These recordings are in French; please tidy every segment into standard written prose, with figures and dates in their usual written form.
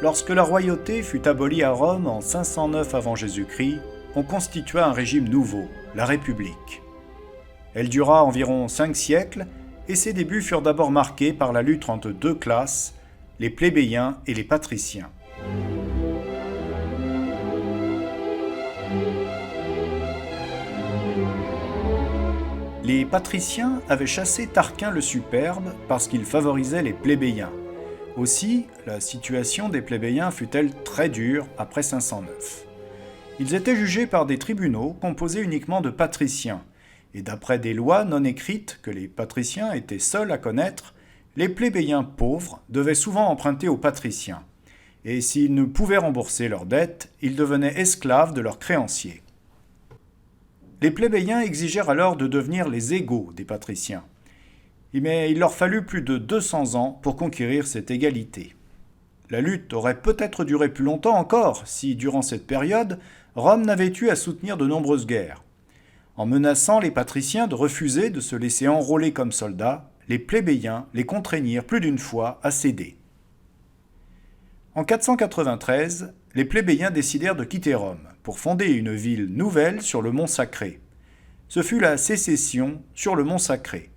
Lorsque la royauté fut abolie à Rome en 509 avant Jésus-Christ, on constitua un régime nouveau, la République. Elle dura environ 5 siècles et ses débuts furent d'abord marqués par la lutte entre deux classes, les plébéiens et les patriciens. Les patriciens avaient chassé Tarquin le Superbe parce qu'il favorisait les plébéiens. Aussi, la situation des plébéiens fut-elle très dure après 509. Ils étaient jugés par des tribunaux composés uniquement de patriciens, et d'après des lois non écrites que les patriciens étaient seuls à connaître, les plébéiens pauvres devaient souvent emprunter aux patriciens, et s'ils ne pouvaient rembourser leurs dettes, ils devenaient esclaves de leurs créanciers. Les plébéiens exigèrent alors de devenir les égaux des patriciens. Mais il leur fallut plus de 200 ans pour conquérir cette égalité. La lutte aurait peut-être duré plus longtemps encore si, durant cette période, Rome n'avait eu à soutenir de nombreuses guerres. En menaçant les patriciens de refuser de se laisser enrôler comme soldats, les plébéiens les contraignirent plus d'une fois à céder. En 493, les plébéiens décidèrent de quitter Rome pour fonder une ville nouvelle sur le mont Sacré. Ce fut la Sécession sur le mont Sacré.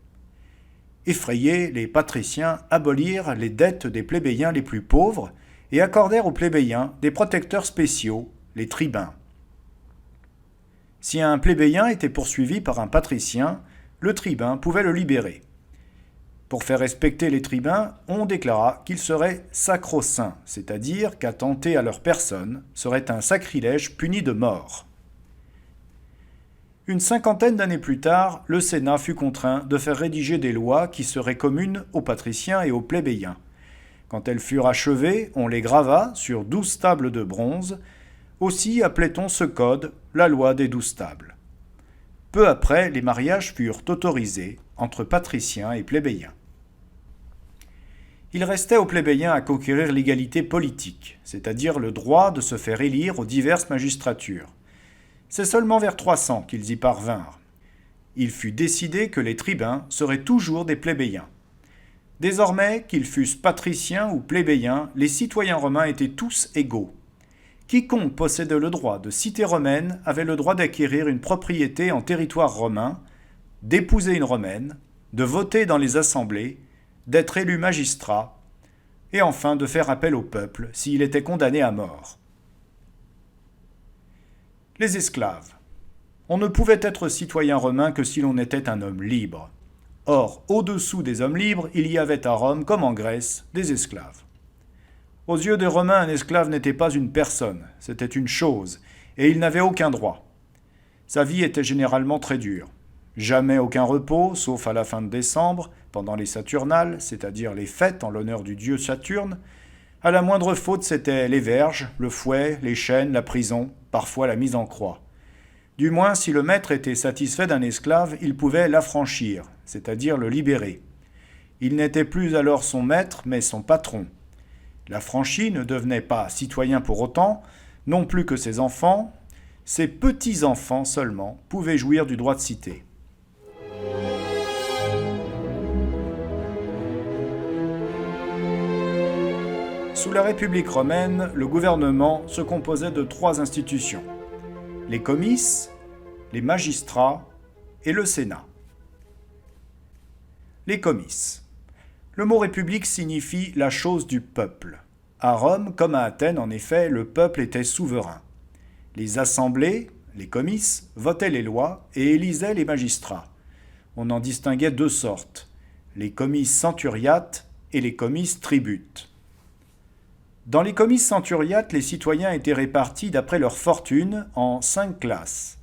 Effrayés, les patriciens abolirent les dettes des plébéiens les plus pauvres et accordèrent aux plébéiens des protecteurs spéciaux, les tribuns. Si un plébéien était poursuivi par un patricien, le tribun pouvait le libérer. Pour faire respecter les tribuns, on déclara qu'ils seraient sacro-saints, c'est-à-dire qu'attenter à leur personne serait un sacrilège puni de mort. Une cinquantaine d'années plus tard, le Sénat fut contraint de faire rédiger des lois qui seraient communes aux patriciens et aux plébéiens. Quand elles furent achevées, on les grava sur 12 tables de bronze. Aussi appelait-on ce code la loi des 12 tables. Peu après, les mariages furent autorisés entre patriciens et plébéiens. Il restait aux plébéiens à conquérir l'égalité politique, c'est-à-dire le droit de se faire élire aux diverses magistratures. C'est seulement vers 300 qu'ils y parvinrent. Il fut décidé que les tribuns seraient toujours des plébéiens. Désormais, qu'ils fussent patriciens ou plébéiens, les citoyens romains étaient tous égaux. Quiconque possédait le droit de cité romaine avait le droit d'acquérir une propriété en territoire romain, d'épouser une romaine, de voter dans les assemblées, d'être élu magistrat, et enfin de faire appel au peuple s'il était condamné à mort. Les esclaves. On ne pouvait être citoyen romain que si l'on était un homme libre. Or, au-dessous des hommes libres, il y avait à Rome, comme en Grèce, des esclaves. Aux yeux des Romains, un esclave n'était pas une personne, c'était une chose, et il n'avait aucun droit. Sa vie était généralement très dure. Jamais aucun repos, sauf à la fin de décembre, pendant les Saturnales, c'est-à-dire les fêtes en l'honneur du dieu Saturne. À la moindre faute, c'était les verges, le fouet, les chaînes, la prison, parfois la mise en croix. Du moins, si le maître était satisfait d'un esclave, il pouvait l'affranchir, c'est-à-dire le libérer. Il n'était plus alors son maître, mais son patron. L'affranchi ne devenait pas citoyen pour autant, non plus que ses enfants. Ses petits-enfants seulement pouvaient jouir du droit de cité. Sous la République romaine, le gouvernement se composait de 3 institutions: les comices, les magistrats et le Sénat. Les comices. Le mot république signifie la chose du peuple. À Rome, comme à Athènes, en effet, le peuple était souverain. Les assemblées, les comices, votaient les lois et élisaient les magistrats. On en distinguait 2 sortes, les comices centuriates et les comices tributes. Dans les comices centuriates, les citoyens étaient répartis d'après leur fortune en 5 classes.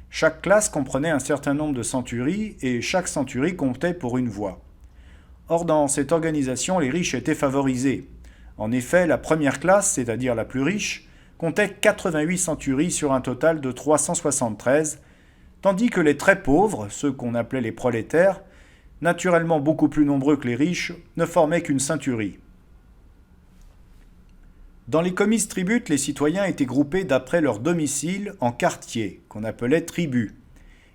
Chaque classe comprenait un certain nombre de centuries et chaque centurie comptait pour une voix. Or, dans cette organisation, les riches étaient favorisés. En effet, la première classe, c'est-à-dire la plus riche, comptait 88 centuries sur un total de 373, tandis que les très pauvres, ceux qu'on appelait les prolétaires, naturellement beaucoup plus nombreux que les riches, ne formaient qu'une centurie. Dans les comices tributes, les citoyens étaient groupés d'après leur domicile en quartiers, qu'on appelait tribus,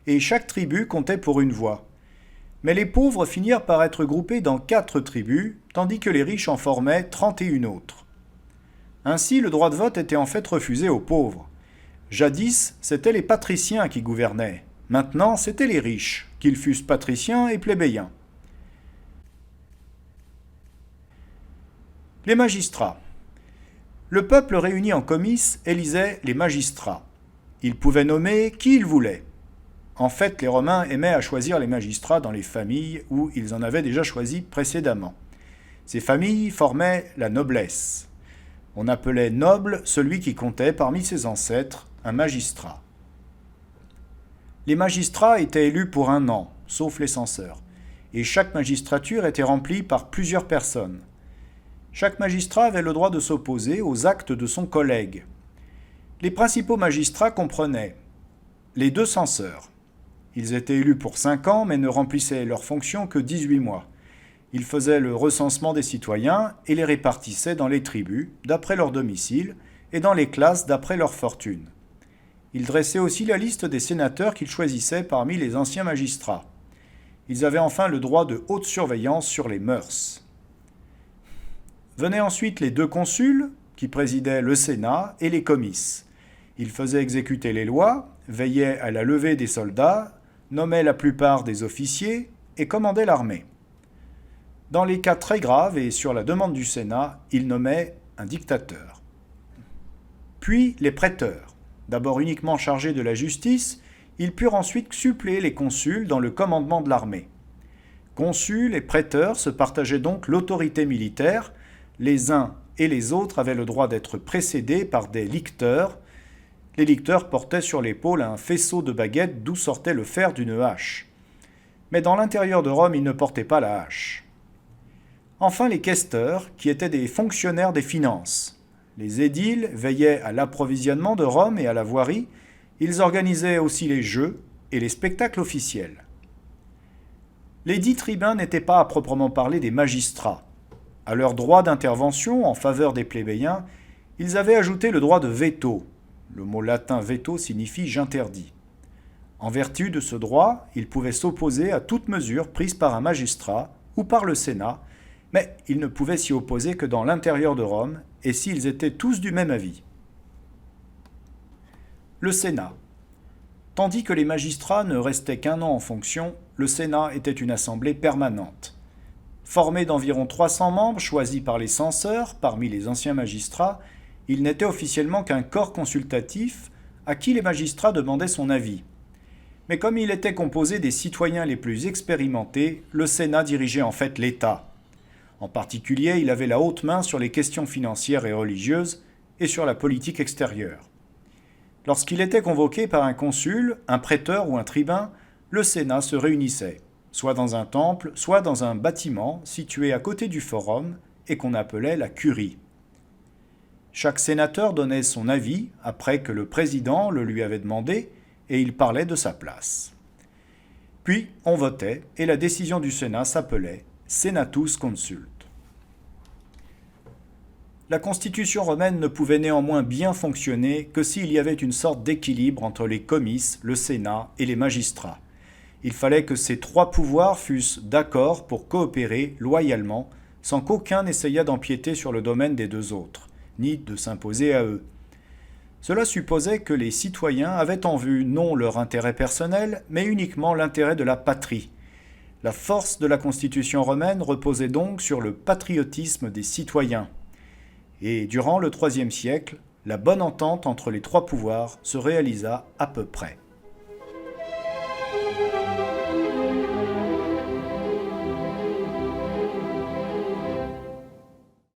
et chaque tribu comptait pour une voix. Mais les pauvres finirent par être groupés dans 4 tribus, tandis que les riches en formaient 31 autres. Ainsi, le droit de vote était en fait refusé aux pauvres. Jadis, c'étaient les patriciens qui gouvernaient. Maintenant, c'étaient les riches, qu'ils fussent patriciens et plébéiens. Les magistrats. Le peuple réuni en comice élisait les magistrats. Ils pouvaient nommer qui ils voulaient. En fait, les Romains aimaient à choisir les magistrats dans les familles où ils en avaient déjà choisi précédemment. Ces familles formaient la noblesse. On appelait noble celui qui comptait parmi ses ancêtres un magistrat. Les magistrats étaient élus pour 1 an, sauf les censeurs, et chaque magistrature était remplie par plusieurs personnes. Chaque magistrat avait le droit de s'opposer aux actes de son collègue. Les principaux magistrats comprenaient les 2 censeurs. Ils étaient élus pour 5 ans, mais ne remplissaient leurs fonctions que 18 mois. Ils faisaient le recensement des citoyens et les répartissaient dans les tribus, d'après leur domicile, et dans les classes d'après leur fortune. Ils dressaient aussi la liste des sénateurs qu'ils choisissaient parmi les anciens magistrats. Ils avaient enfin le droit de haute surveillance sur les mœurs. Venaient ensuite les 2 consuls, qui présidaient le Sénat, et les comices. Ils faisaient exécuter les lois, veillaient à la levée des soldats, nommaient la plupart des officiers et commandaient l'armée. Dans les cas très graves et sur la demande du Sénat, ils nommaient un dictateur. Puis les prêteurs. D'abord uniquement chargés de la justice, ils purent ensuite suppléer les consuls dans le commandement de l'armée. Consuls et prêteurs se partageaient donc l'autorité militaire. Les uns et les autres avaient le droit d'être précédés par des licteurs. Les licteurs portaient sur l'épaule un faisceau de baguettes d'où sortait le fer d'une hache. Mais dans l'intérieur de Rome, ils ne portaient pas la hache. Enfin, les quaesteurs, qui étaient des fonctionnaires des finances. Les édiles veillaient à l'approvisionnement de Rome et à la voirie. Ils organisaient aussi les jeux et les spectacles officiels. Les 10 tribuns n'étaient pas à proprement parler des magistrats. À leur droit d'intervention en faveur des plébéiens, ils avaient ajouté le droit de veto. Le mot latin veto signifie « j'interdis ». En vertu de ce droit, ils pouvaient s'opposer à toute mesure prise par un magistrat ou par le Sénat, mais ils ne pouvaient s'y opposer que dans l'intérieur de Rome et s'ils étaient tous du même avis. Le Sénat. Tandis que les magistrats ne restaient qu'1 an en fonction, le Sénat était une assemblée permanente. Formé d'environ 300 membres choisis par les censeurs parmi les anciens magistrats, il n'était officiellement qu'un corps consultatif à qui les magistrats demandaient son avis. Mais comme il était composé des citoyens les plus expérimentés, le Sénat dirigeait en fait l'État. En particulier, il avait la haute main sur les questions financières et religieuses et sur la politique extérieure. Lorsqu'il était convoqué par un consul, un prêteur ou un tribun, le Sénat se réunissait, soit dans un temple, soit dans un bâtiment situé à côté du forum et qu'on appelait la curie. Chaque sénateur donnait son avis après que le président le lui avait demandé et il parlait de sa place. Puis on votait et la décision du Sénat s'appelait Senatus Consult. La constitution romaine ne pouvait néanmoins bien fonctionner que s'il y avait une sorte d'équilibre entre les comices, le Sénat et les magistrats. Il fallait que ces 3 pouvoirs fussent d'accord pour coopérer loyalement, sans qu'aucun n'essayât d'empiéter sur le domaine des 2 autres, ni de s'imposer à eux. Cela supposait que les citoyens avaient en vue non leur intérêt personnel, mais uniquement l'intérêt de la patrie. La force de la constitution romaine reposait donc sur le patriotisme des citoyens. Et durant le IIIe siècle, la bonne entente entre les 3 pouvoirs se réalisa à peu près.